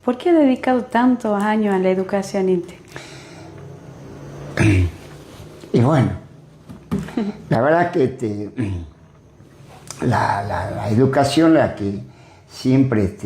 ¿Por qué ha dedicado tantos años a la educación, Inte? Y bueno, la verdad que la educación la que siempre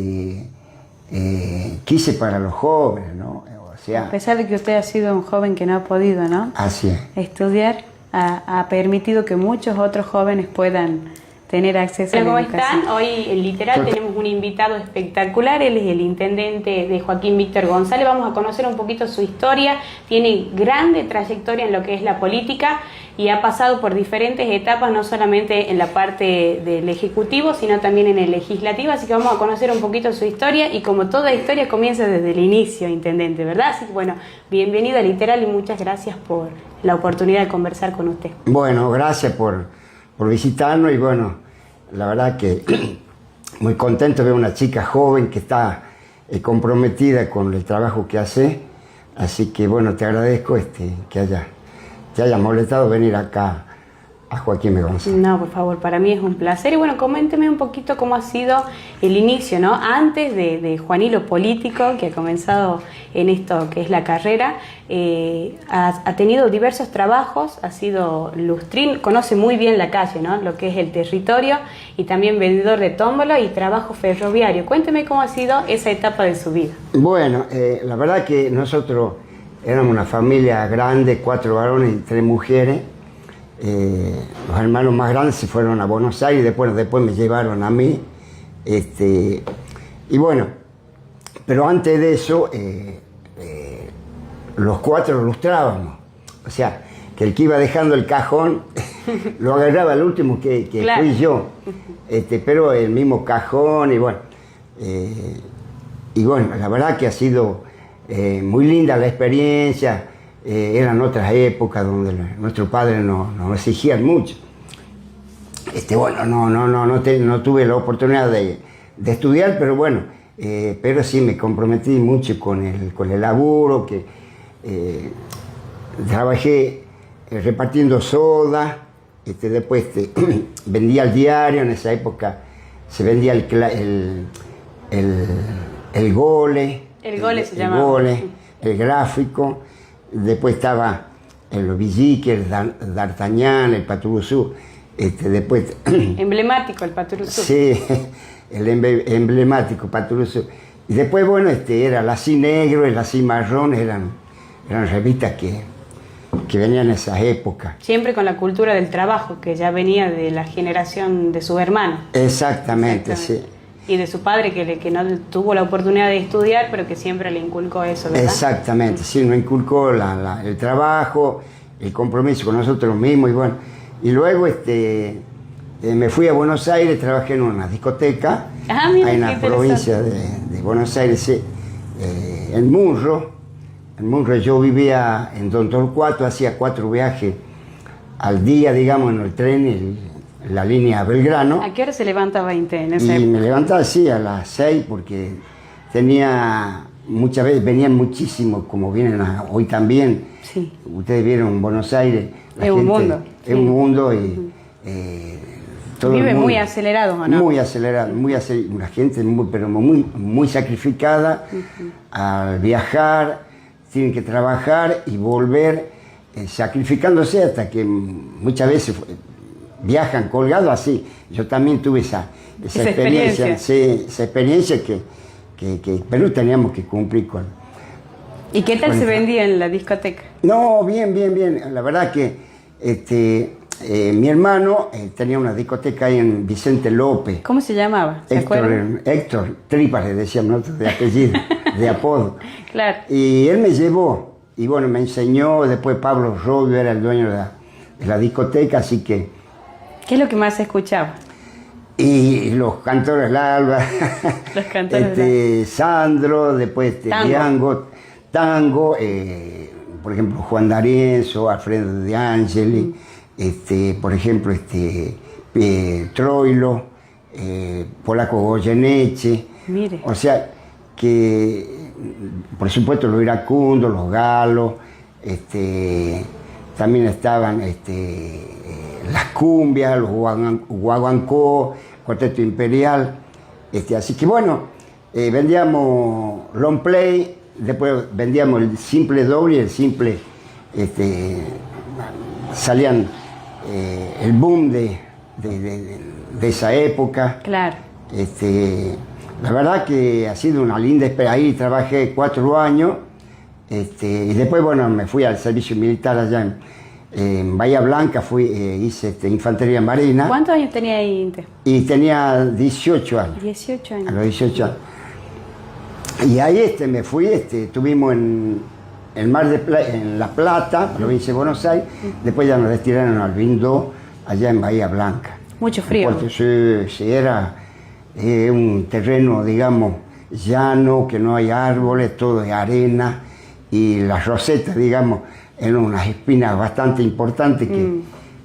quise para los jóvenes, ¿no? O sea, A pesar de que usted ha sido un joven que no ha podido, ¿no?, así es. estudiar, ha permitido que muchos otros jóvenes puedan tener acceso a la ¿Cómo educación. están? Hoy en Literal tenemos un invitado espectacular, él es el intendente de Joaquín Víctor González. Vamos a conocer un poquito su historia, tiene grande trayectoria en lo que es la política y ha pasado por diferentes etapas, no solamente en la parte del Ejecutivo, sino también en el Legislativo, así que vamos a conocer un poquito su historia y como toda historia comienza desde el inicio, intendente, ¿verdad? Así que bueno, bienvenido a Literal y muchas gracias por la oportunidad de conversar con usted. Bueno, gracias por visitarnos y bueno, la verdad que muy contento de ver una chica joven que está comprometida con el trabajo que hace, así que bueno, te agradezco que te haya molestado venir acá a Joaquín B. González. No, por favor, para mí es un placer. Y bueno, coménteme un poquito cómo ha sido el inicio, ¿no? Antes de Juanilo político, que ha comenzado en esto que es la carrera, ha tenido diversos trabajos, ha sido lustrín, conoce muy bien la calle, ¿no?, lo que es el territorio, y también vendedor de tómbola y trabajo ferroviario. Cuénteme cómo ha sido esa etapa de su vida. Bueno, la verdad que nosotros éramos una familia grande, 4 varones y 3 mujeres. Los hermanos más grandes se fueron a Buenos Aires, después me llevaron a mí. Y bueno, pero antes de eso, los 4 lustrábamos. O sea, que el que iba dejando el cajón lo agarraba el último que Claro. fui yo. Pero el mismo cajón y bueno. Y bueno, la verdad que ha sido muy linda la experiencia. Eran otras épocas donde nuestros padres nos exigían mucho. Bueno, no tuve la oportunidad de estudiar, pero bueno, pero sí me comprometí mucho con el laburo, que trabajé repartiendo soda, después vendía el diario, en esa época se vendía el Gole. El Gole se llamaba. Gole, el gráfico. Después estaba el Villique, el D'Artagnan, el Paturuzú. Después Emblemático el Paturuzú. sí, el emblemático Paturuzú. Y después, bueno, era la Así Negro y la Así Marrón, eran revistas que venían en esas épocas. Siempre con la cultura del trabajo, que ya venía de la generación de su hermano. Exactamente, sí. Y de su padre, que no tuvo la oportunidad de estudiar, pero que siempre le inculcó eso, ¿verdad? Exactamente, sí, nos inculcó el trabajo, el compromiso con nosotros mismos y bueno. Y luego me fui a Buenos Aires, trabajé en una discoteca, Mira, en la provincia de Buenos Aires, sí, en Munro. En Munro yo vivía en Don Torcuato, hacía 4 viajes al día, digamos, en el tren, en la línea Belgrano. ¿A qué hora se levantaba Inte en esa Y época? me levantaba así a las 6 porque muchas veces venían muchísimos, como vienen hoy también. Sí. Ustedes vieron Buenos Aires. Es un mundo. Es un mundo y todo el Vive mundo, muy acelerados, ¿o no? Muy acelerado, una gente muy sacrificada al viajar, tienen que trabajar y volver sacrificándose hasta que muchas veces viajan colgados así. Yo también tuve esa experiencia. Sí, esa experiencia que pero teníamos que cumplir con. ¿Y qué tal se vendía en la discoteca? No, bien. La verdad que mi hermano tenía una discoteca ahí en Vicente López. ¿Cómo se llamaba? ¿Se acuerdan? Héctor Tripas le decíamos nosotros de apellido, de apodo. Claro. Y él me llevó, y bueno, me enseñó. Después Pablo Robio era el dueño de la discoteca, así que. ¿Qué es lo que más se escuchaba? Y los cantores Lalba, Los cantores Sandro, después Tango, por ejemplo Juan D'Arienzo, Alfredo De Angeli, por ejemplo Troilo, Polaco Goyeneche. Mire. O sea que, por supuesto, los iracundos, los galos, también estaban las cumbias, los guaguancó, Cuarteto Imperial. Así que bueno, vendíamos long play, después vendíamos el simple doble y el simple, salían el boom de esa época. Claro. La verdad que ha sido una linda experiencia. Ahí trabajé 4 años, y después, bueno, me fui al servicio militar allá en Bahía Blanca, hice infantería marina. ¿Cuántos años tenía ahí, Inte? Y tenía 18 años. 18 años. A los 18 años. Y ahí me fui, estuvimos en el Mar de en La Plata, provincia de Buenos Aires. Después ya nos retiraron al Vindó, allá en Bahía Blanca. Mucho frío. Sí, era un terreno, digamos, llano, que no hay árboles, todo es arena. Y las rosetas, digamos, eran unas espinas bastante importantes.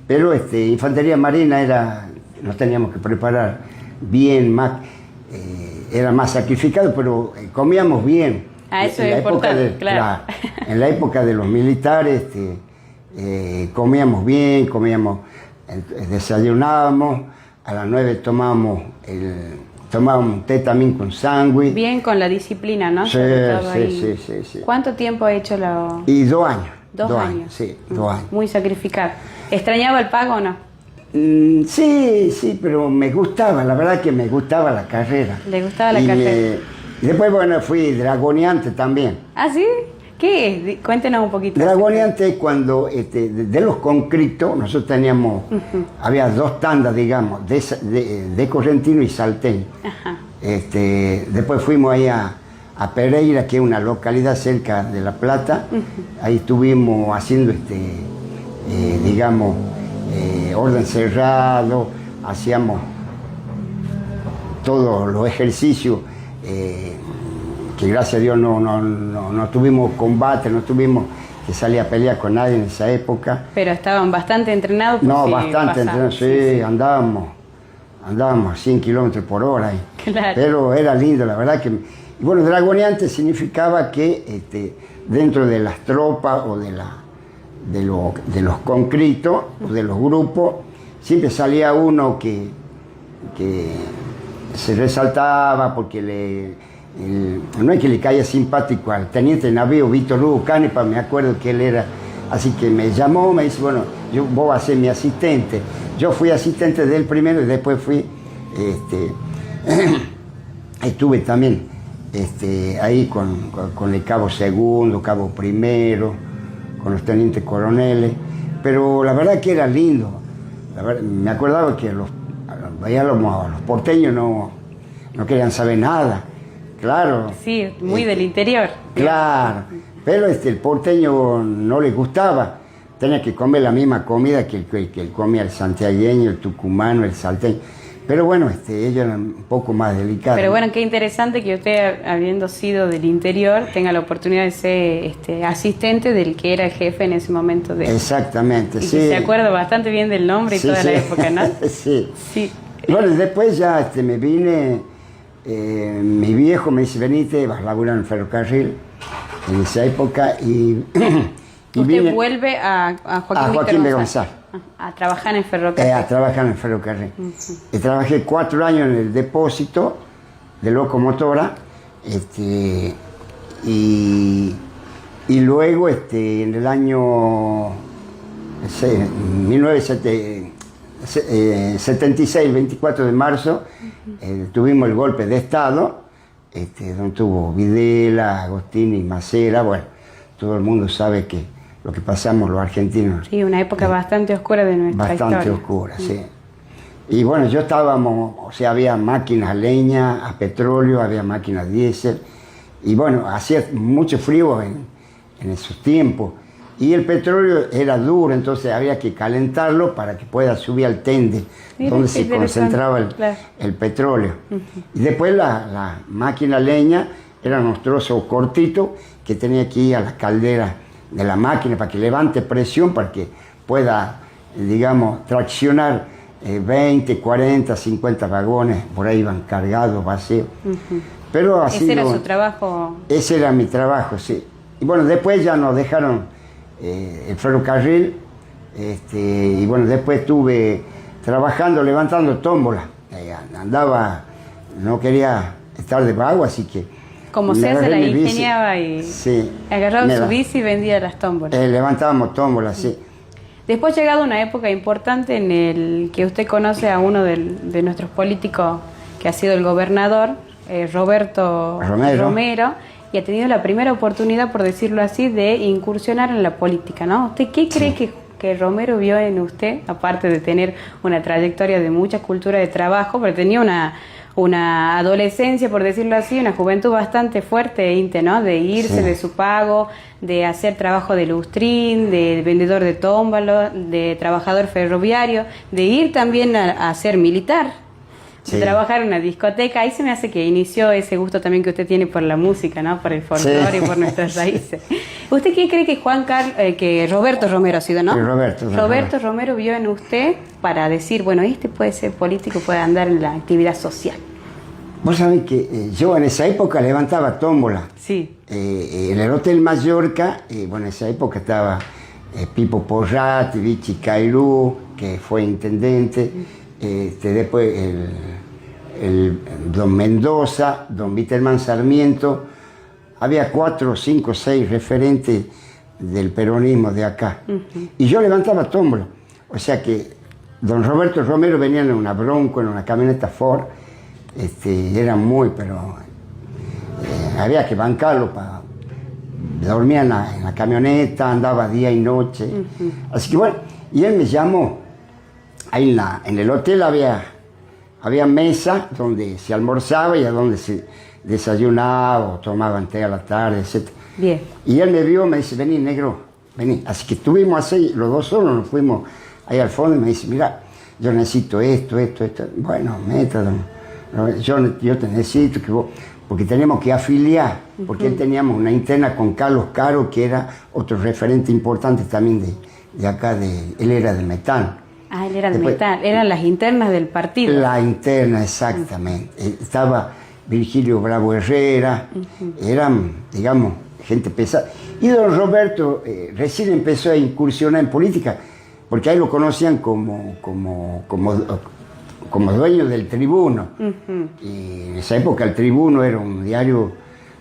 Pero infantería marina nos teníamos que preparar bien, más, era más sacrificado, pero comíamos bien. Eso es importante, claro. En la época de los militares comíamos bien, desayunábamos, a las 9 tomábamos un té también con sándwich. Bien con la disciplina, ¿no? Sí. ¿Cuánto tiempo ha hecho Y 2 años. 2 años. Sí, 2 años. Muy sacrificado. ¿Extrañaba el pago o no? Sí, pero me gustaba, la verdad que me gustaba la carrera. ¿Le gustaba la carrera? Y después, bueno, fui dragoneante también. ¿Ah, sí? ¿Qué es? Cuéntenos un poquito. Dragoneante es cuando de los conscriptos, nosotros teníamos, había 2 tandas, digamos, de correntino y salteño. Ajá. Después fuimos ahí a Pereira, que es una localidad cerca de La Plata. Ahí estuvimos haciendo, digamos, orden cerrado, hacíamos todos los ejercicios, que gracias a Dios no tuvimos combate, no tuvimos que salir a pelear con nadie en esa época. Pero estaban bastante entrenados. No, bastante entrenados, sí, andábamos a 100 kilómetros por hora. Claro. Pero era lindo, la verdad que... Y bueno, dragoneante significaba que dentro de las tropas o de los conscriptos o de los grupos, siempre salía uno que se resaltaba porque no es que le caía simpático al teniente de navío Víctor Hugo Canepa, me acuerdo que él era, así que me llamó, me dice, bueno, vos vas a ser mi asistente. Yo fui asistente de él primero y después estuve también ahí con el cabo segundo, cabo primero, con los tenientes coroneles, pero la verdad que era lindo. Me acordaba que los porteños no querían saber nada, claro. Sí, muy del interior. Claro, pero el porteño no le gustaba, tenía que comer la misma comida que comía el santiagueño, el tucumano, el salteño. Pero bueno, ellos eran un poco más delicados. Pero bueno, qué interesante que usted, habiendo sido del interior, tenga la oportunidad de ser asistente del que era el jefe en ese momento. Exactamente, y sí. Se acuerda bastante bien del nombre y toda la época, ¿no? Sí. Sí. Bueno, después ya me vine, mi viejo me dice, venite, vas a laburar en el ferrocarril en esa época y usted vuelve a Joaquín B. González. A trabajar en el ferrocarril. A trabajar en el ferrocarril. Trabajé 4 años en el depósito de locomotora, y luego en el año 1976, 24 de marzo, tuvimos el golpe de Estado, donde tuvo Videla, Agostini, Macera. Bueno, todo el mundo sabe que lo que pasamos los argentinos. Sí, una época bastante oscura de nuestra historia. Bastante oscura, sí. Y bueno, había máquinas a leña, a petróleo, había máquinas diésel. Y bueno, hacía mucho frío en esos tiempos. Y el petróleo era duro, entonces había que calentarlo para que pueda subir al tende, donde se concentraba el petróleo. Y después la máquina a leña eran unos trozos cortitos que tenía que ir a la caldera de la máquina para que levante presión, para que pueda, digamos, traccionar 20, 40, 50 vagones, por ahí iban cargados, vacíos. Pero así ¿Ese era su trabajo? Ese era mi trabajo, sí. Y bueno, después ya nos dejaron el ferrocarril, y bueno, después estuve trabajando, levantando tómbola. Andaba, no quería estar de vago, así que Como me sea, se la agarré mi bici. ingeniaba y Sí. agarraba Me su la- bici y vendía las tómbolas. levantábamos tómbolas, sí. Después ha llegado una época importante en el que usted conoce a uno de nuestros políticos que ha sido el gobernador, Roberto Romero, y ha tenido la primera oportunidad, por decirlo así, de incursionar en la política, ¿no? ¿Usted qué cree que Romero vio en usted, aparte de tener una trayectoria de mucha cultura de trabajo, pero tenía una adolescencia, por decirlo así, una juventud bastante fuerte, Inte, ¿no? De irse de su pago, de hacer trabajo de lustrín, de vendedor de tómbalo, de trabajador ferroviario, de ir también a ser militar, de trabajar en una discoteca. Ahí se me hace que inició ese gusto también que usted tiene por la música, ¿no? Por el folclore y por nuestras raíces. ¿Usted qué cree que Roberto Romero ha sido, no? Sí, Roberto Romero vio en usted para decir, bueno, este puede ser político, puede andar en la actividad social? Vos sabés que yo en esa época levantaba tómbola. Sí. En el Hotel Mallorca, bueno, en esa época estaba Pipo Porrat, Vichy Cairú, que fue intendente, después el don Mendoza, don Viterman Sarmiento. Había 4, 5, 6 referentes del peronismo de acá. Y yo levantaba tómbola. O sea que don Roberto Romero venía en una Bronco, en una camioneta Ford. Era muy, pero había que bancarlo. Dormía en la camioneta, andaba día y noche. Así que bueno, y él me llamó. Ahí en el hotel había mesa donde se almorzaba y a donde se desayunaba o tomaban té a la tarde, etc. Bien. Y él me vio, me dice, vení, negro, vení. Así que estuvimos así, los dos solos, nos fuimos ahí al fondo y me dice, mira, yo necesito esto. Bueno, métalo. Yo te necesito que vos, porque tenemos que afiliar, porque él teníamos una interna con Carlos Caro, que era otro referente importante también de acá, él era de Metán. Ah, él era de Metán, eran las internas del partido. La interna, exactamente. Estaba Virgilio Bravo Herrera, eran, digamos, gente pesada. Y don Roberto recién empezó a incursionar en política, porque ahí lo conocían como dueño del Tribuno. Y en esa época el Tribuno era un diario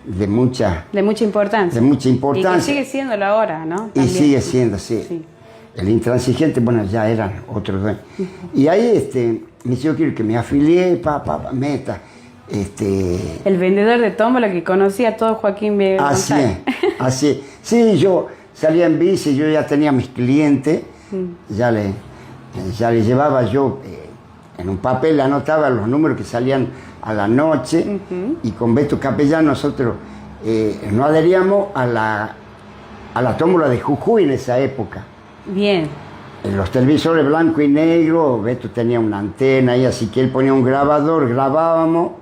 de mucha importancia. Y que sigue siéndolo ahora, ¿no? Y También. sigue siendo, sí. El Intransigente, bueno, ya eran otros dueños. Y ahí me dice, yo quiero que me afilie, meta. El vendedor de tómbola que conocía a todo Joaquín B. González. Así es. Sí, yo salía en bici, yo ya tenía mis clientes, ya le llevaba yo, en un papel anotaba los números que salían a la noche, y con Beto Capellán nosotros nos adheríamos a la tómbola de Jujuy en esa época. Bien. En los televisores blanco y negro, Beto tenía una antena ahí, así que él ponía un grabador, grabábamos,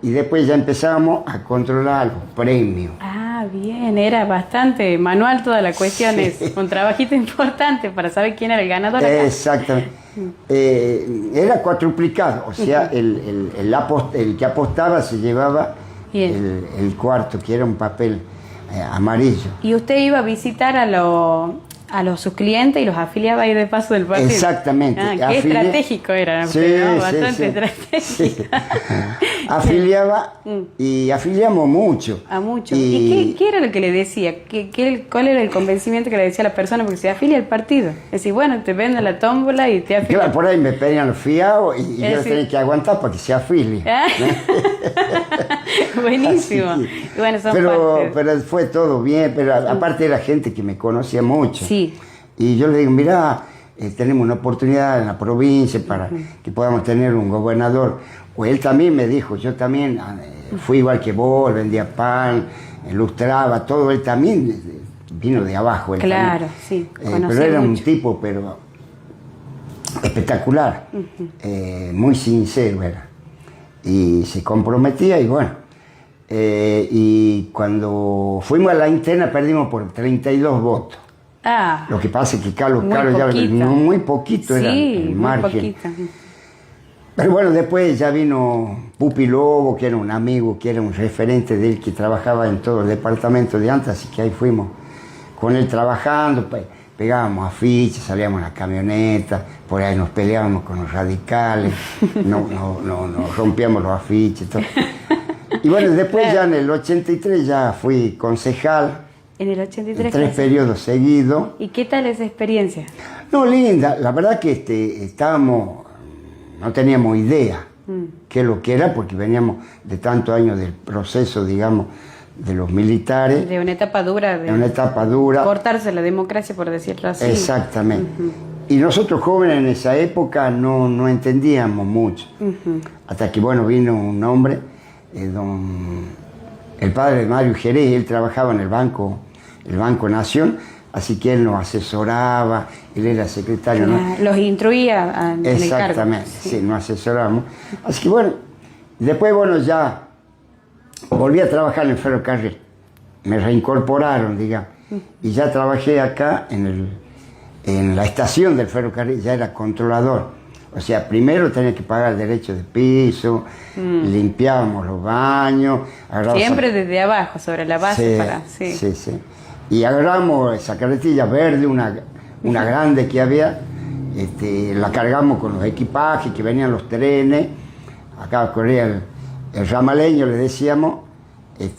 y después ya empezábamos a controlar los premios. Ah, bien, era bastante manual toda la cuestión, es un trabajito importante para saber quién era el ganador acá. Exactamente. Era cuatruplicado, o sea, el que apostaba se llevaba el cuarto, que era un papel amarillo. ¿Y usted iba a visitar sus clientes y los afiliaba ahí de paso del partido? Exactamente. Qué estratégico era, sí, ¿no? Bastante estratégico. Sí. Afiliaba y afiliamos mucho. A muchos. ¿Y qué era lo que le decía? ¿Cuál era el convencimiento que le decía a la persona? Porque se afilia al partido. Es decir, bueno, te vendo la tómbola y te afilia. Claro, por ahí me pedían los fiados y yo tenía que aguantar para que se afilie. Buenísimo. Y bueno, pero fue todo bien, pero aparte era gente que me conocía mucho. Sí. Y yo le digo, mirá, tenemos una oportunidad en la provincia para que podamos tener un gobernador. O él también me dijo, yo también fui igual que vos, vendía pan, ilustraba, todo. Él también vino de abajo. Él claro, también. sí. Pero era un tipo, espectacular, muy sincero era. Y se comprometía y bueno. Y cuando fuimos a la interna perdimos por 32 votos. Lo que pasa es que Carlos ya muy poquito era el margen. Pero bueno, después ya vino Pupi Lobo, que era un amigo, que era un referente de él, que trabajaba en todo el departamento de antes, así que ahí fuimos con él trabajando, pegábamos afiches, salíamos en la camioneta, por ahí nos peleábamos con los radicales, nos rompíamos los afiches, todo. Y bueno, después ya en el 83 ya fui concejal. En el 83. 3 periodos seguidos. ¿Y qué tal esa experiencia? No, linda. La verdad que no teníamos idea qué es lo que era, porque veníamos de tantos años del proceso, digamos, de los militares. De una etapa dura. De una etapa dura. Cortarse la democracia, por decirlo así. Exactamente. Y nosotros jóvenes en esa época no entendíamos mucho. Hasta que, bueno, vino un hombre, el padre de Mario Jerez, él trabajaba en el Banco Nación, así que él nos asesoraba, él era secretario. ¿no? Los instruía en el cargo. Exactamente, sí, nos asesoramos. Así que bueno, después ya volví a trabajar en el ferrocarril. Me reincorporaron, digamos. Y ya trabajé acá en la estación del ferrocarril, ya era controlador. O sea, primero tenía que pagar el derecho de piso, limpiábamos los baños. Siempre desde abajo, sobre la base. Sí. Y agarramos esa carretilla verde, una grande que había, la cargamos con los equipajes que venían los trenes. Acá corría el ramaleño, le decíamos,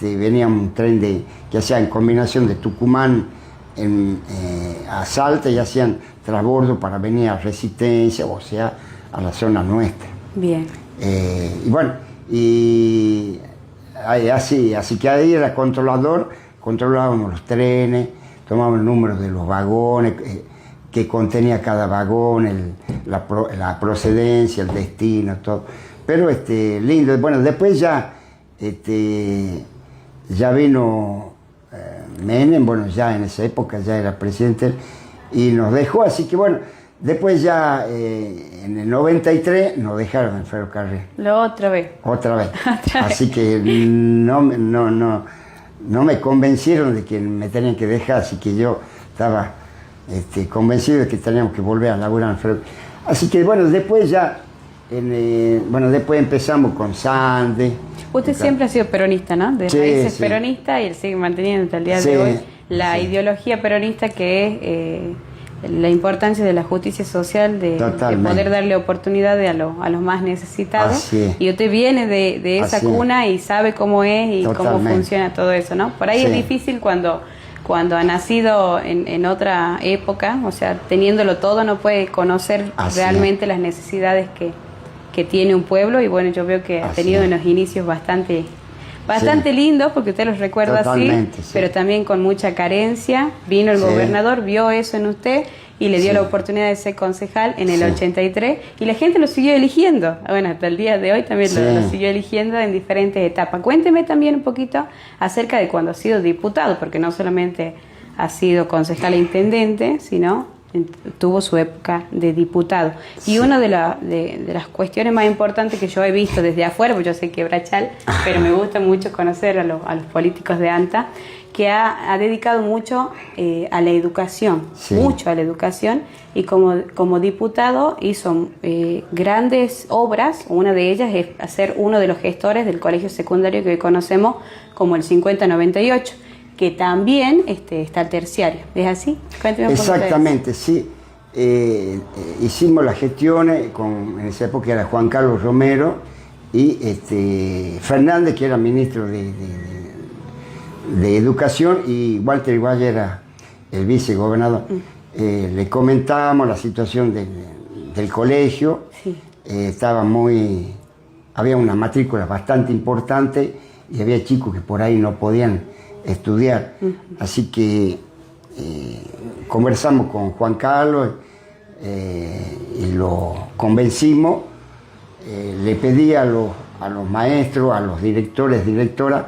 venía un tren que hacía en combinación de Tucumán a Salta, y hacían transbordo para venir a Resistencia, o sea, a la zona nuestra. Bien. Y bueno, así que ahí era controlador, controlábamos los trenes, tomábamos el número de los vagones, que contenía cada vagón, la procedencia, el destino, todo. Pero lindo. Bueno, después ya vino Menem, bueno, ya en esa época ya era presidente y nos dejó, así que bueno, después ya en el 93 nos dejaron en el ferrocarril. Otra vez. Así que no me convencieron de que me tenían que dejar, así que yo estaba convencido de que teníamos que volver a laburar en el ferrocarril. Así que bueno, después ya, después empezamos con Sande. Usted siempre ha sido peronista, ¿no? De raíces peronista, y él sigue manteniendo hasta el día de hoy la ideología peronista, que es la importancia de la justicia social, de poder darle oportunidad a los más necesitados. Y usted viene de esa cuna y sabe cómo es y cómo funciona todo eso, ¿no? Por ahí es difícil cuando ha nacido en otra época, o sea, teniéndolo todo, no puede conocer realmente las necesidades que tiene un pueblo. Y bueno, yo veo que ha tenido unos inicios bastante lindos, porque usted los recuerda pero también con mucha carencia. Vino el gobernador, vio eso en usted y le dio la oportunidad de ser concejal en el 83, y la gente lo siguió eligiendo. Bueno, hasta el día de hoy también lo siguió eligiendo en diferentes etapas. Cuénteme también un poquito acerca de cuando ha sido diputado, porque no solamente ha sido concejal e intendente, sino tuvo su época de diputado. Y una de las cuestiones más importantes que yo he visto desde afuera, porque yo soy quebrachal, pero me gusta mucho conocer a los políticos de ANTA, que ha dedicado mucho a la educación, mucho a la educación, y como diputado hizo grandes obras. Una de ellas es ser uno de los gestores del colegio secundario que hoy conocemos como el 5098, que también está el terciario. ¿Es así? Cuénteme un poco. Exactamente, sí. Hicimos las gestiones, en esa época era Juan Carlos Romero y Fernández, que era ministro de Educación, y Walter Iguaya era el vicegobernador. Le comentábamos la situación del colegio. Había una matrícula bastante importante y había chicos que por ahí no podían estudiar. Así que conversamos con Juan Carlos y lo convencimos. Le pedí a los maestros, a los directores, directoras,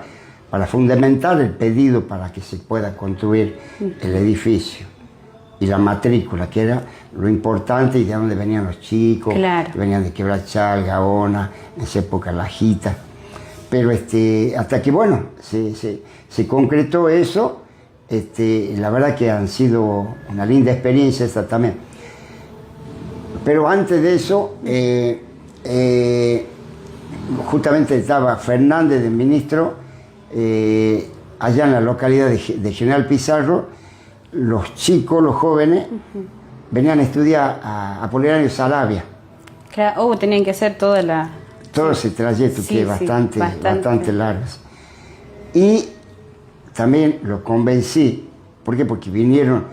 para fundamentar el pedido para que se pueda construir el edificio y la matrícula, que era lo importante, y de dónde venían los chicos. Venían de Quebrachal, Gaona, en esa época Lajita. Pero hasta que bueno, se concretó eso. La verdad que han sido una linda experiencia esta también. Pero antes de eso, justamente estaba Fernández de ministro, allá en la localidad de General Pizarro. Los chicos, los jóvenes, venían a estudiar a Apolinario Saravia. Tenían que hacer toda todo ese trayecto que es bastante largo. Y también lo convencí, ¿por qué? Porque vinieron,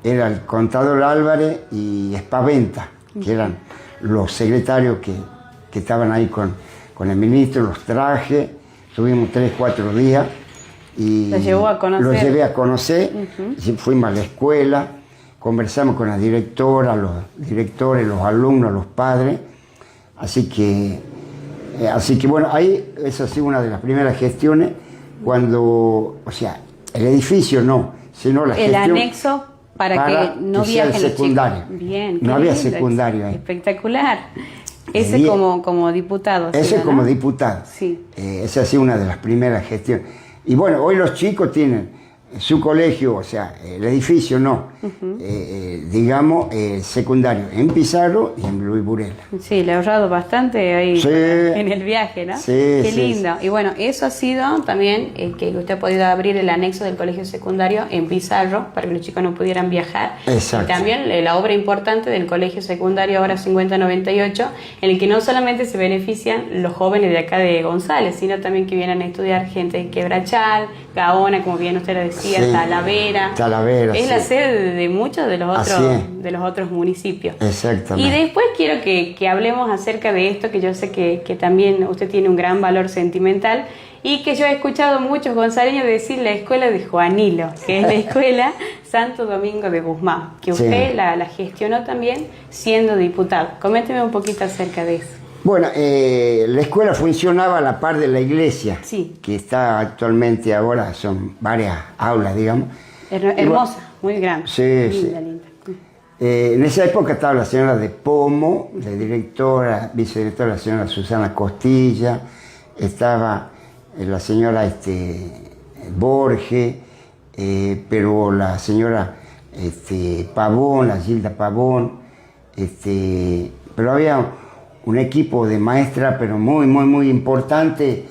era el contador Álvarez y Espaventa, que eran los secretarios que estaban ahí con el ministro, los traje, tuvimos 3, 4 días y los llevé a conocer, fuimos a la escuela, conversamos con la directora, los directores, los alumnos, los padres, así que bueno, ahí esa ha sido una de las primeras gestiones cuando, o sea, el edificio no, sino la gestión. El anexo para que no viajen los chicos. Bien, no había secundario ahí. Espectacular. Ese como diputado. Ese como diputado. Sí. Esa ha sido una de las primeras gestiones. Y bueno, hoy los chicos tienen su colegio, o sea, el edificio no, digamos, secundario en Pizarro y en Luis Burela. Sí, le ha ahorrado bastante ahí en el viaje, ¿no? Sí, qué lindo. Y bueno, eso ha sido también que usted ha podido abrir el anexo del colegio secundario en Pizarro para que los chicos no pudieran viajar. Exacto. Y también la obra importante del colegio secundario ahora 5098, en el que no solamente se benefician los jóvenes de acá de González, sino también que vienen a estudiar gente de Quebrachal, Gaona, como bien usted lo decía, Talavera. Es la sede de muchos de los otros municipios. Exactamente. Y después quiero que hablemos acerca de esto, que yo sé que también usted tiene un gran valor sentimental y que yo he escuchado muchos gonzaleños decir la escuela de Juanilo, que es la escuela Santo Domingo de Guzmán, que usted la gestionó también siendo diputado. Coménteme un poquito acerca de eso. Bueno, la escuela funcionaba a la par de la iglesia, que está actualmente ahora, son varias aulas, digamos. Hermosa, muy grande. Sí, linda. En esa época estaba la señora de Pomo, la directora, vicedirectora, la señora Susana Costilla, estaba la señora Borges, pero la señora Pavón, la Gilda Pavón, pero había un equipo de maestras, pero muy importante,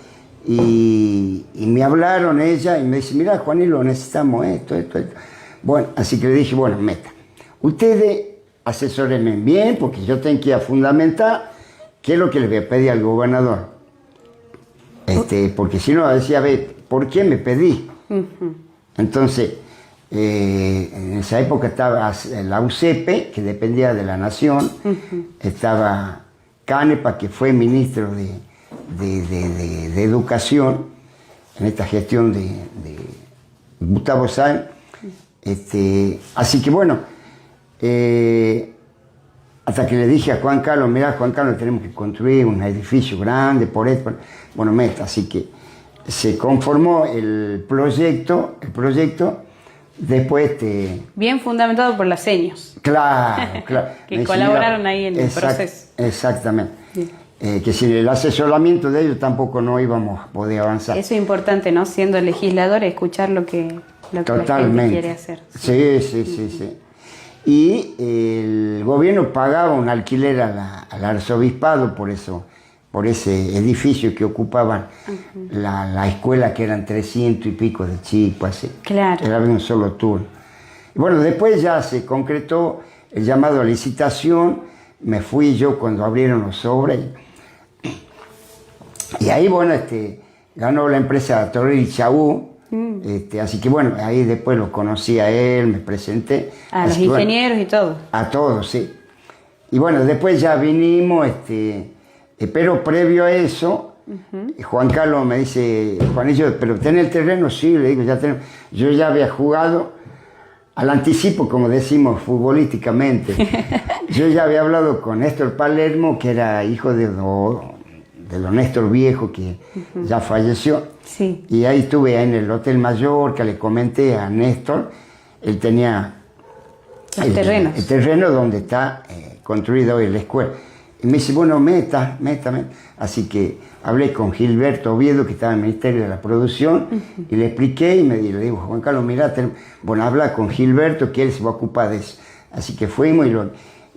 y me hablaron ella y me dice, mira, Juanilo, necesitamos esto. Bueno, así que le dije, bueno, ustedes asesórenme bien, porque yo tengo que ir a fundamentar qué es lo que le voy a pedir al gobernador. Porque si no, decía, ¿por qué me pedí? Entonces, en esa época estaba la UCEPE, que dependía de la Nación, estaba Canepa, que fue ministro de Educación en esta gestión de Gustavo Sáenz. Así que bueno, hasta que le dije a Juan Carlos, mirá, Juan Carlos, tenemos que construir un edificio grande por esto. Bueno, así que se conformó el proyecto, después bien fundamentado por las seños. Claro. que colaboraron ahí en el proceso. Exactamente. Que sin el asesoramiento de ellos tampoco no íbamos a poder avanzar. Eso es importante, ¿no? Siendo legislador, escuchar lo que la gente quiere hacer. Sí. Y el gobierno pagaba un alquiler al arzobispado por ese edificio que ocupaban la escuela, que eran 300 y pico de chicos, así. Claro. Era un solo turno. Y bueno, después ya se concretó el llamado a licitación, me fui yo cuando abrieron los sobres, y ahí, bueno, ganó la empresa Torrey Chabú, así que bueno, ahí después lo conocí a él, me presenté. A los ingenieros y todo. A todos, sí. Y bueno, después ya vinimos, pero previo a eso, Juan Carlos me dice, Juanillo, ¿pero tenés el terreno? Sí, le digo, ya tenemos. Yo ya había jugado al anticipo, como decimos futbolísticamente. Yo ya había hablado con Néstor Palermo, que era hijo de don Néstor Viejo, que ya falleció. Sí. Y ahí estuve en el Hotel Mallorca, le comenté a Néstor, él tenía el terreno donde está construida hoy la escuela. Y me dice, bueno, meta. Así que hablé con Gilberto Oviedo, que estaba en el Ministerio de la Producción, y le expliqué y le digo, Juan Carlos, mirá, bueno, habla con Gilberto, que él se va a ocupar de eso. Así que fuimos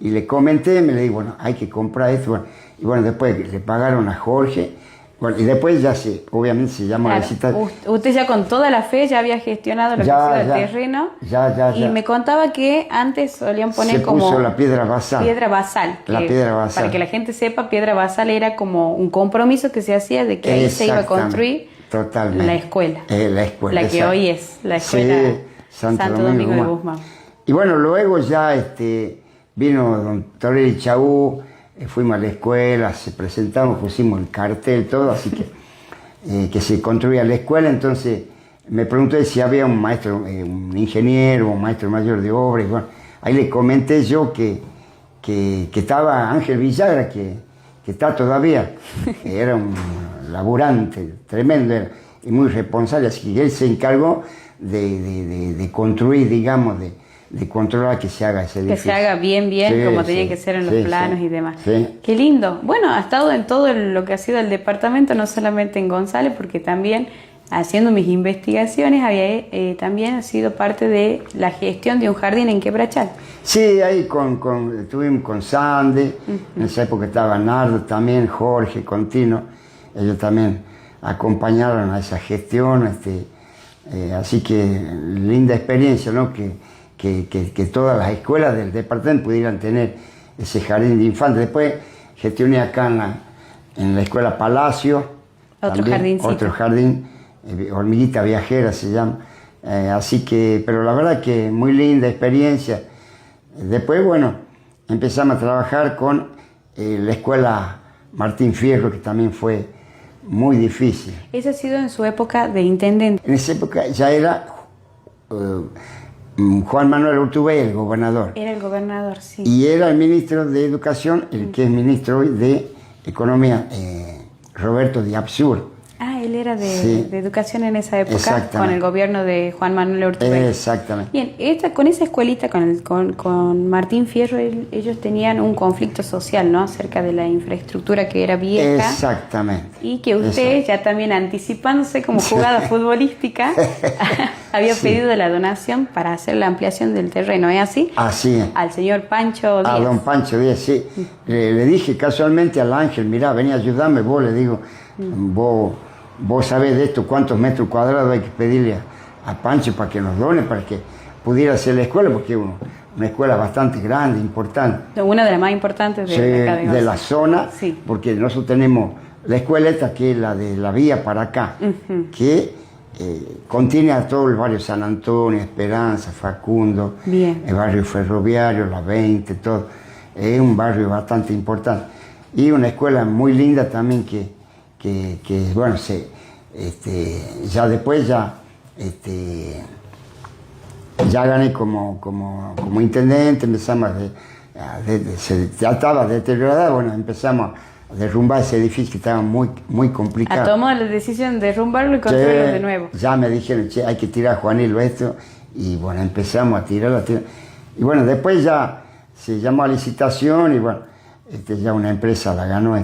y le comenté, me le digo, bueno, hay que comprar esto. Bueno, y bueno, después le pagaron a Jorge Bueno, y después ya obviamente se llama claro. licitación. Usted ya con toda la fe ya había gestionado lo que ha sido el terreno. Y me contaba que antes solían poner se como... puso la piedra basal. Piedra basal. Para que la gente sepa, piedra basal era como un compromiso que se hacía de que ahí se iba a construir la escuela. La escuela. La que hoy es la escuela Santo Domingo de Guzmán. Y bueno, luego ya vino don Torelli Chaú, fuimos a la escuela, se presentamos, pusimos el cartel, todo, así que se construía la escuela. Entonces me pregunté si había un maestro, un ingeniero, un maestro mayor de obra, y bueno, ahí le comenté yo que estaba Ángel Villagra, que está todavía, era un laburante tremendo y muy responsable, así que él se encargó de construir, digamos, de controlar que se haga ese edificio. Que se haga bien, como tenía que ser en los planos y demás. Qué lindo. Bueno, ha estado en todo lo que ha sido el departamento, no solamente en González, porque también, haciendo mis investigaciones, había también ha sido parte de la gestión de un jardín en Quebrachal. Sí, ahí estuvimos con Sandy, en esa época estaba Nardo también, Jorge, Contino, ellos también acompañaron a esa gestión, así que linda experiencia, ¿no? Que todas las escuelas del departamento pudieran tener ese jardín de infantes. Después gestioné acá en la escuela Palacio, otro jardín, Hormiguita Viajera se llama, así que, pero la verdad que muy linda experiencia. Después, bueno, empezamos a trabajar con la escuela Martín Fierro, que también fue muy difícil. ¿Eso ha sido en su época de intendente? En esa época ya era Juan Manuel Urtubey, el gobernador. Era el gobernador, sí. Y era el ministro de Educación, el que es ministro hoy de Economía, Roberto de Absur. Ah, él era de Educación en esa época, con el gobierno de Juan Manuel Urtubey. Exactamente. Bien, con esa escuelita, con Martín Fierro, ellos tenían un conflicto social, ¿no? Acerca de la infraestructura que era vieja. Exactamente. Y que usted, ya también anticipándose como jugada futbolística, había pedido la donación para hacer la ampliación del terreno, ¿es así? Así es. Al señor Pancho Díaz. A don Pancho Díaz, sí. Le dije casualmente al Ángel, mirá, vení a ayudarme, vos, le digo, vos sabés de esto, cuántos metros cuadrados hay que pedirle a Pancho para que nos done, para que pudiera hacer la escuela, porque es una escuela bastante grande, importante. Una de las más importantes de la zona, porque nosotros tenemos la escuela esta, que es la de la vía para acá, que contiene a todo el barrio San Antonio, Esperanza, Facundo, el barrio ferroviario, la 20, todo. Es un barrio bastante importante. Y una escuela muy linda también que bueno, ya después ya gané como intendente, empezamos ya estaba deteriorada, bueno, empezamos a derrumbar ese edificio que estaba muy complicado. Tomó la decisión de derrumbarlo y construirlo de nuevo. Ya me dijeron, hay que tirar, Juanilo, esto, y bueno, empezamos a tirar. Y bueno, después ya se llamó a licitación y bueno, ya una empresa la ganó,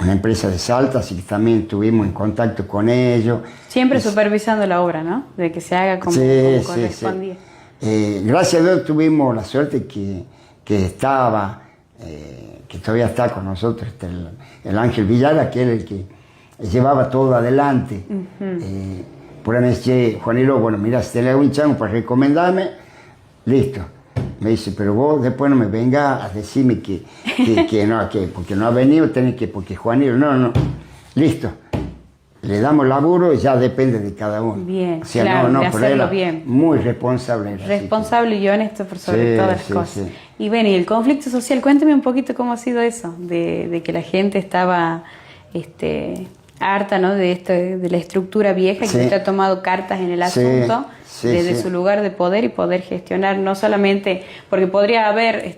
una empresa de Salta, así que también estuvimos en contacto con ellos. Siempre supervisando la obra, ¿no? De que se haga como correspondía. Gracias a Dios tuvimos la suerte que todavía está con nosotros, el Ángel Villara, que era el que llevaba todo adelante. Por ahí me dice, Juanilo, bueno, mira, si te le hago un chango para recomendarme, listo. Me dice, pero vos después no me vengas a decirme que no, que porque no ha venido, porque Juanilo, no, listo. Le damos laburo y ya depende de cada uno. Bien, o sea, claro, no, de pero hacerlo era bien. Muy responsable. Responsable y honesto por sobre todas las cosas. Sí. Y bueno, y el conflicto social, cuénteme un poquito cómo ha sido eso, de que la gente estaba harta, ¿no? De la estructura vieja, que usted ha tomado cartas en el asunto. Desde su lugar de poder y poder gestionar, no solamente, porque podría haber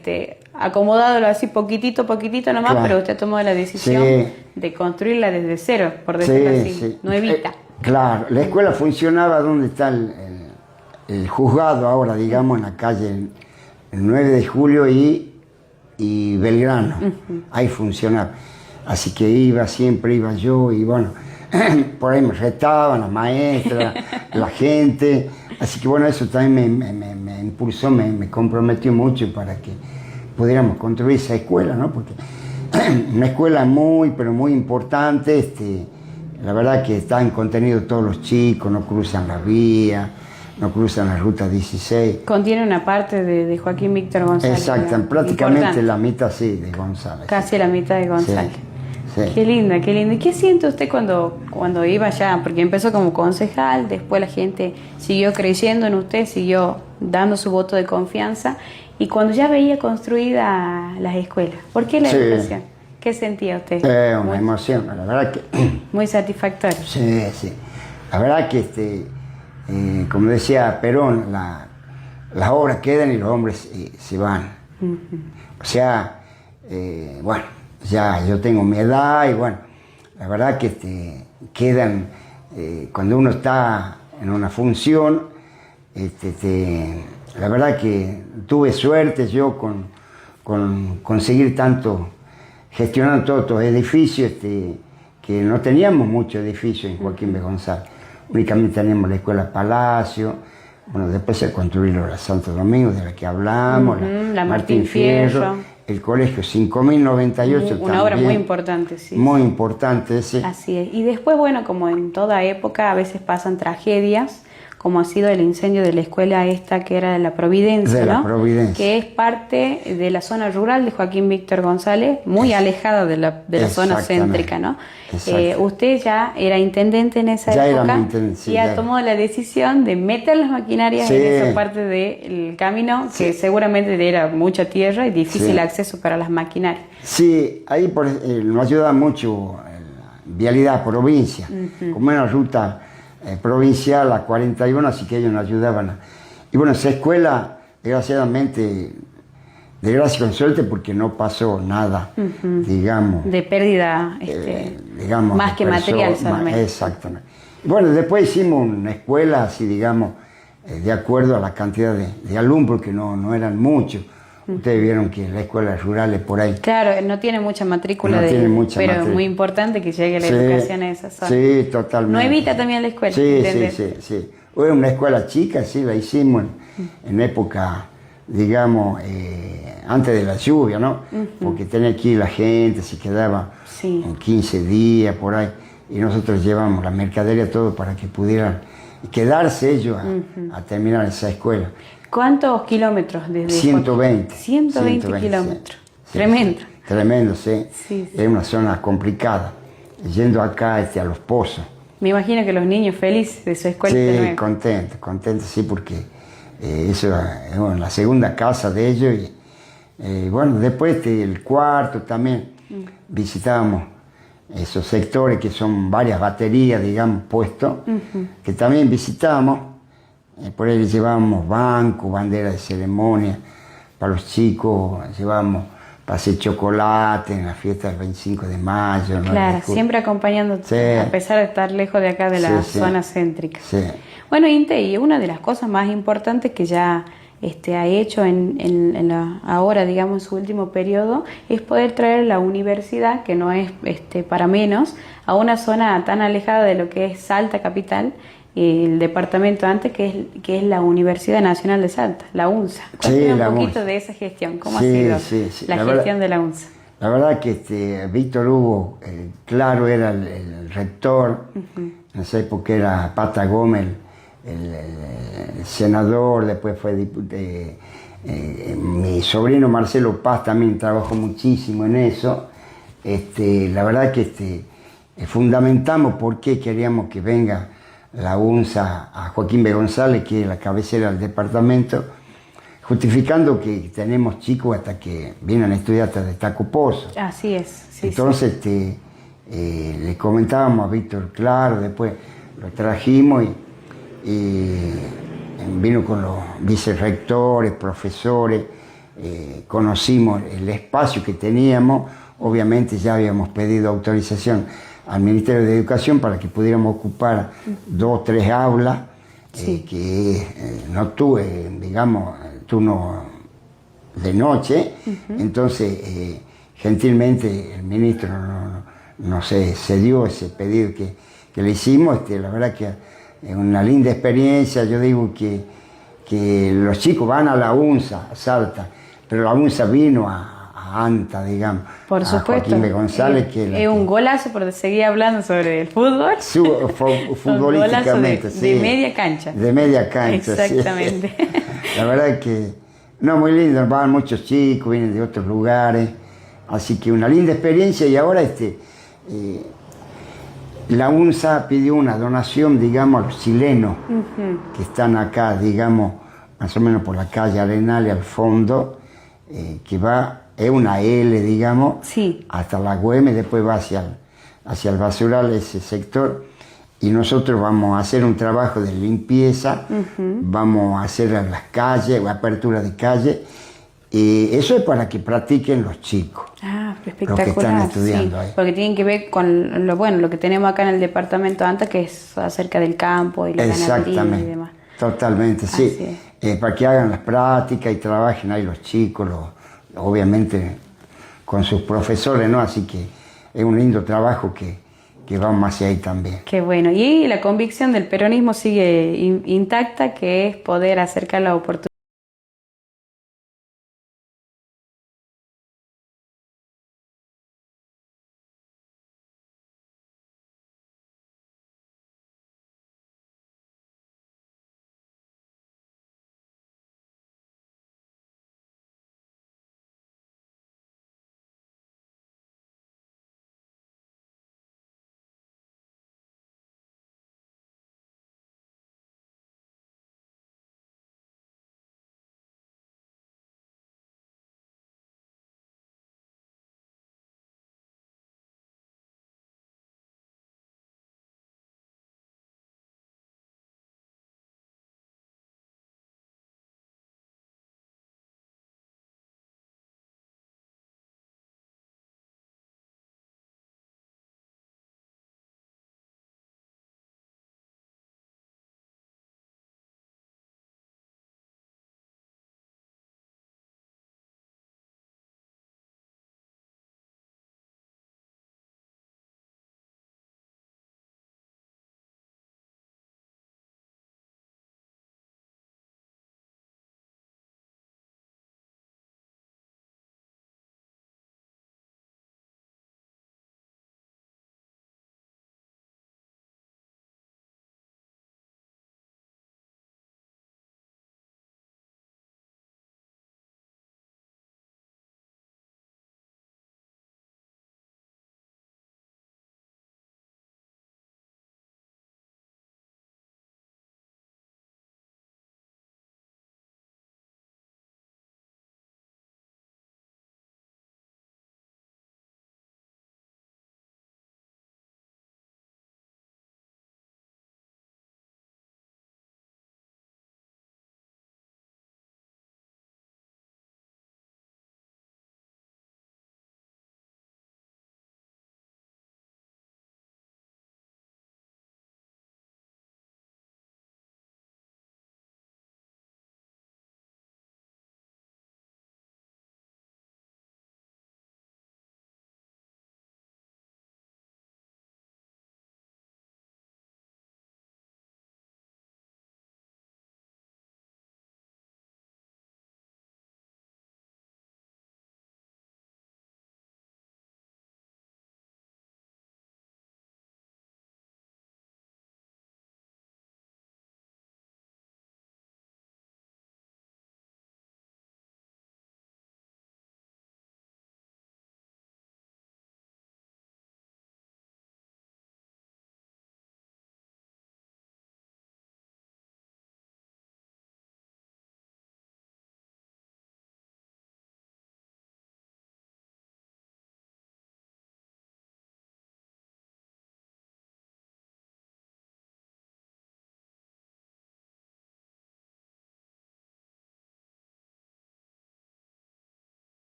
acomodado así poquitito nomás, pero usted tomó la decisión de construirla desde cero, por decirlo así, nuevita. Claro, la escuela funcionaba donde está el juzgado ahora, digamos, en la calle el 9 de julio y Belgrano, ahí funcionaba. Así que siempre iba yo y bueno, por ahí me retaban las maestras, la gente. Así que bueno, eso también me impulsó, me comprometió mucho para que pudiéramos construir esa escuela, ¿no? Porque una escuela muy, pero muy importante. La verdad que está en contenido todos los chicos, no cruzan la vía, no cruzan la ruta 16. Contiene una parte de Joaquín Víctor González. Exacto, prácticamente la mitad, sí, de González. Casi la mitad de González. Sí. Qué linda, qué linda. ¿Y qué siente usted cuando iba allá? Porque empezó como concejal, después la gente siguió creyendo en usted, siguió dando su voto de confianza, y cuando ya veía construidas las escuelas, ¿por qué la educación? ¿Qué sentía usted? Una emoción, la verdad que... Muy satisfactorio. Sí, sí. La verdad que, como decía Perón, las obras quedan y los hombres se van. O sea, bueno, ya yo tengo mi edad y bueno, la verdad que quedan, cuando uno está en una función, la verdad que tuve suerte yo con conseguir tanto, gestionando todos estos edificios, que no teníamos muchos edificios en Joaquín B. González. Únicamente teníamos la Escuela Palacio, bueno, después se construyeron la Santo Domingo, de la que hablamos, la Martín Fierro, el Colegio 5098 una obra muy importante, sí. Muy importante, sí. Así es. Y después, bueno, como en toda época, a veces pasan tragedias, como ha sido el incendio de la escuela esta que era de la Providencia, de la ¿no? Providencia. Que es parte de la zona rural de Joaquín Víctor González, muy alejada de la zona céntrica, ¿no? Usted ya era intendente en esa época sí, y ha tomado la decisión de meter las maquinarias en esa parte del camino, que seguramente era mucha tierra y difícil acceso para las maquinarias. Sí, ahí nos ayuda mucho la vialidad provincia, como una ruta provincial a 41, así que ellos nos ayudaban. Y bueno, esa escuela, desgraciadamente, de gracia con suerte, porque no pasó nada, digamos. De pérdida, digamos, más que material solamente. Exactamente. Y bueno, después hicimos una escuela, así digamos, de acuerdo a la cantidad de alumnos, porque no eran muchos. Ustedes vieron que la escuela rural es por ahí. Claro, no tiene mucha matrícula, pero es muy importante que llegue la educación a esa zona. Sí, totalmente. ¿No evita también la escuela? Sí. Era una escuela chica, sí, la hicimos en época, digamos, antes de la lluvia, ¿no? Porque tenía aquí la gente, se quedaba en 15 días por ahí, y nosotros llevamos la mercadería, todo para que pudieran quedarse ellos a terminar esa escuela. ¿Cuántos kilómetros desde 120. 120 kilómetros. Tremendo. Tremendo, sí. Es una zona complicada. Yendo acá a Los Pozos. Me imagino que los niños felices de su escuela. Sí, contentos, sí, porque eso es la segunda casa de ellos. Y bueno, después el cuarto también visitábamos esos sectores que son varias baterías, digamos, puestos, que también visitábamos. Por ahí llevábamos bancos, banderas de ceremonia para los chicos, llevábamos para hacer chocolate en la fiesta del 25 de mayo. Claro, siempre acompañándote, a pesar de estar lejos de acá de la zona céntrica. Sí. Bueno, Inte, y una de las cosas más importantes que ya ha hecho ahora, digamos, en su último periodo, es poder traer la universidad, que no es para menos, a una zona tan alejada de lo que es Salta capital, el departamento antes, que es la Universidad Nacional de Salta, la UNSA. Cuéntame un poquito de esa gestión, ¿cómo ha sido la gestión de la UNSA? La verdad que Víctor Hugo, claro, era el rector, en esa época era Pata Gómez, el senador, después fue mi sobrino Marcelo Paz también trabajó muchísimo en eso. La verdad que fundamentamos por qué queríamos que venga la UNSA a Joaquín B. González, que es la cabecera del departamento, justificando que tenemos chicos hasta que vienen a estudiar hasta de Taco Pozo. Así es. Entonces le comentábamos a Víctor, claro, después lo trajimos y vino con los vicerrectores, profesores, conocimos el espacio que teníamos. Obviamente ya habíamos pedido autorización al Ministerio de Educación para que pudiéramos ocupar 2 o 3 aulas, que no tuve, digamos, turno de noche. Entonces, gentilmente el ministro no se cedió ese pedido que le hicimos. La verdad que es una linda experiencia. Yo digo que los chicos van a la UNSA, a Salta, pero la UNSA vino a ANTA, digamos. Por supuesto. Joaquín B. González. Es un golazo por seguir hablando sobre el fútbol. Futbolísticamente, sí. De media cancha. De media cancha, exactamente. Sí. La verdad es que, no, muy lindo, van muchos chicos, vienen de otros lugares, así que una linda experiencia. Y ahora la UNSA pidió una donación, digamos, a los chilenos que están acá, digamos, más o menos por la calle Arenal y al fondo, que es una L, digamos, sí, hasta la Güemes, después va hacia el basural, ese sector, y nosotros vamos a hacer un trabajo de limpieza, vamos a hacer las calles, o apertura de calle, y eso es para que practiquen los chicos. Espectacular, los que están estudiando sí, ahí. porque tienen que ver con lo que tenemos acá en el departamento ANTA, que es acerca del campo y la ganadería y demás. Totalmente, sí. Para que hagan las prácticas y trabajen ahí los chicos, obviamente con sus profesores, ¿no? Así que es un lindo trabajo que vamos hacia ahí también. Qué bueno. Y la convicción del peronismo sigue intacta, que es poder acercar la oportunidad